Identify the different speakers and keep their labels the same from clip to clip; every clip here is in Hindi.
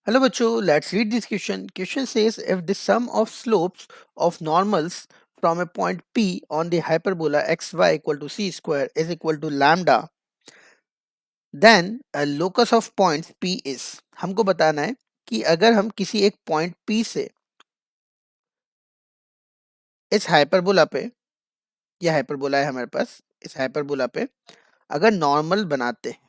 Speaker 1: Hello, Bacho. Let's read this question. Question says if the sum of slopes of normals from a point P on the hyperbola xy equal to c square is equal to lambda, then a locus of points P is. हमको बताना है कि अगर हम किसी एक पॉइंट P से इस हाइपरबोला पे, यह हाइपरबोला है हमारे पास, इस हाइपरबोला पे अगर नॉर्मल बनाते हैं,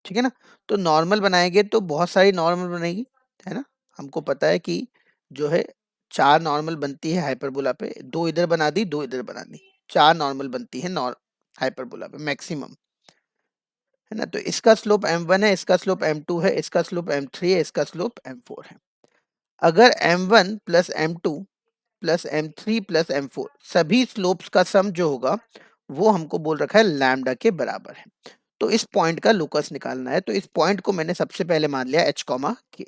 Speaker 1: ठीक है ना, तो नॉर्मल बनाएंगे तो बहुत सारी नॉर्मल बनेगी, है ना। हमको पता है कि जो है 4 नॉर्मल बनती है हाइपरबोला पे, 2 इधर बना दी, 2 इधर बना दी, 4 नॉर्मल बनती है हाइपरबोला पे मैक्सिमम, है ना। तो इसका स्लोप m1 है, इसका स्लोप m2 है, इसका स्लोप m3 है, इसका स्लोप m4 है। अगर m1 plus m2 plus m3 plus m4 सभी स्लोप्स का सम जो होगा वो हमको बोल रखा है लैम्डा के बराबर है। तो इस पॉइंट का लोकस निकालना है, तो इस पॉइंट को मैंने सबसे पहले मान लिया h कॉमा के।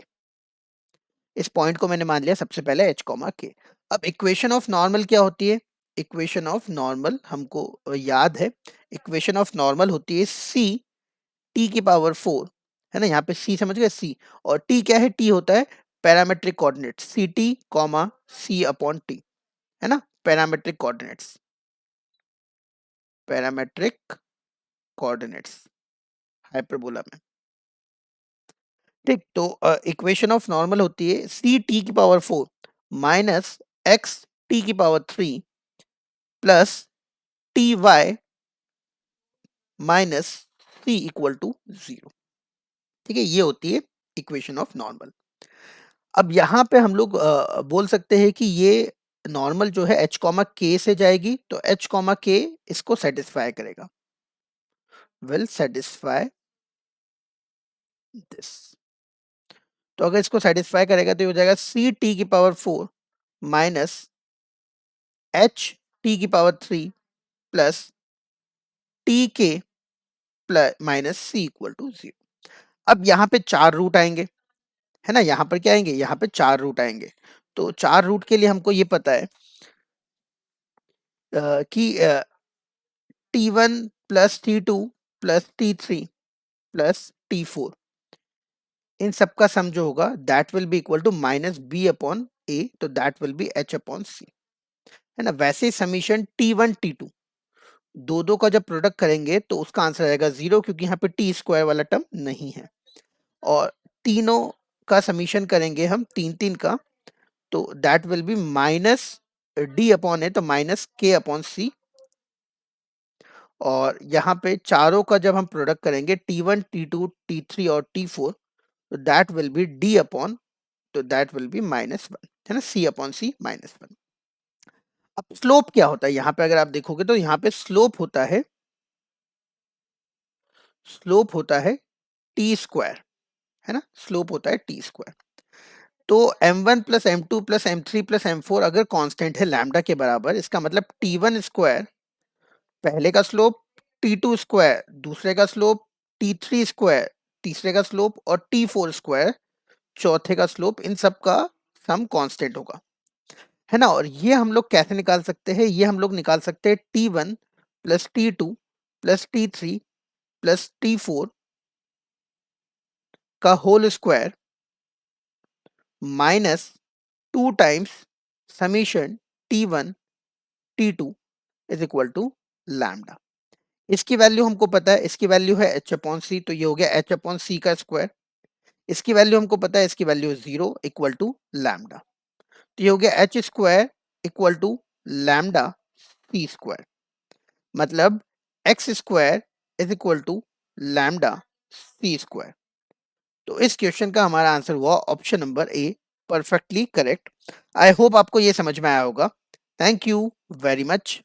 Speaker 1: इस पॉइंट को मैंने मान लिया सबसे पहले h कॉमा के। अब इक्वेशन ऑफ नॉर्मल क्या होती है? इक्वेशन ऑफ नॉर्मल हमको याद है, इक्वेशन ऑफ नॉर्मल होती है c t की पावर 4, है ना। यहाँ पे c समझ गए, c, और t क्या है? t होता है parametric coordinate, C T comma c upon t, है ना। Parametric coordinates, parametric coordinates hyperbola में, ठीक। तो इक्वेशन ऑफ नॉर्मल होती है सी टी की पावर 4 माइनस एक्स टी की power 3 plus T Y minus C equal to 0, ठीक है। ये होती है इक्वेशन ऑफ नॉर्मल। अब यहाँ पे हम लोग बोल सकते हैं कि ये नॉर्मल जो है h कॉमा के से जाएगी, तो h कॉमा के इसको सेटिस्फाई करेगा, विल सेटिस्फाई दिस। तो अगर इसको सेटिस्फाई करेगा तो ये हो जाएगा सी टी की पावर 4 माइनस एच टी की पावर 3 प्लस टी के plus minus C equal to 0। अब यहाँ पे 4 रूट आएंगे, है ना। यहाँ पर क्या आएंगे? यहाँ पे 4 रूट आएंगे। तो 4 रूट के लिए हमको ये पता है कि T1 plus T2 plus T3 plus T4, इन सबका सम जो होगा that will be equal to minus B upon A, तो that will be H upon C, है ना। वैसे समीशन T1 T2 दो दो का जब प्रोडक्ट करेंगे तो उसका आंसर आएगा 0, क्योंकि यहाँ पे टी स्क्वायर वाला टर्म नहीं है। और तीनों का समीशन करेंगे हम तीन तीन का, तो that will be minus D upon A, तो माइनस के अपॉन सी। और यहाँ पे चारों का जब हम प्रोडक्ट करेंगे T1 T2 T3 और T4, तो that will B D upon, तो दैट विल बी -1, है ना, सी अपॉन सी -1। अब स्लोप क्या होता है यहाँ पे? अगर आप देखोगे तो यहाँ पे स्लोप होता है, स्लोप होता है टी स्क्वायर, है ना। स्लोप होता है टी स्क्वायर। तो m1 plus m2 plus m3 plus m4 अगर कांस्टेंट है लैम्डा के बराबर, इसका मतलब t1 स्क्वायर पहले का स्लोप, t2 स्क्वायर दूसरे का स्लोप, t3 स्क्वायर तीसरे का स्लोप और t4 स्क्वायर चौथे का स्लोप, इन सब का सम कांस्टेंट होगा, है ना। और ये हम लोग कैसे निकाल सकते हैं? ये हम लोग निकाल सकते हैं t1 plus t2 plus t3 plus t4 का whole square minus 2 times summation T1 T2 is equal to lambda. इसकी वैल्यू हमको पता है, इसकी वैल्यू है h अपॉन सी, तो ये हो गया h अपॉन सी का स्क्वायर। इसकी वैल्यू हमको पता है, इसकी वैल्यू 0 इक्वल टू लैम्डा, तो ये हो गया h square equal to lambda C square, मतलब x square is equal to lambda C square. तो इस क्वेश्चन का हमारा आंसर हुआ option number A, perfectly correct. I hope आपको ये समझ में आया होगा। Thank you very much.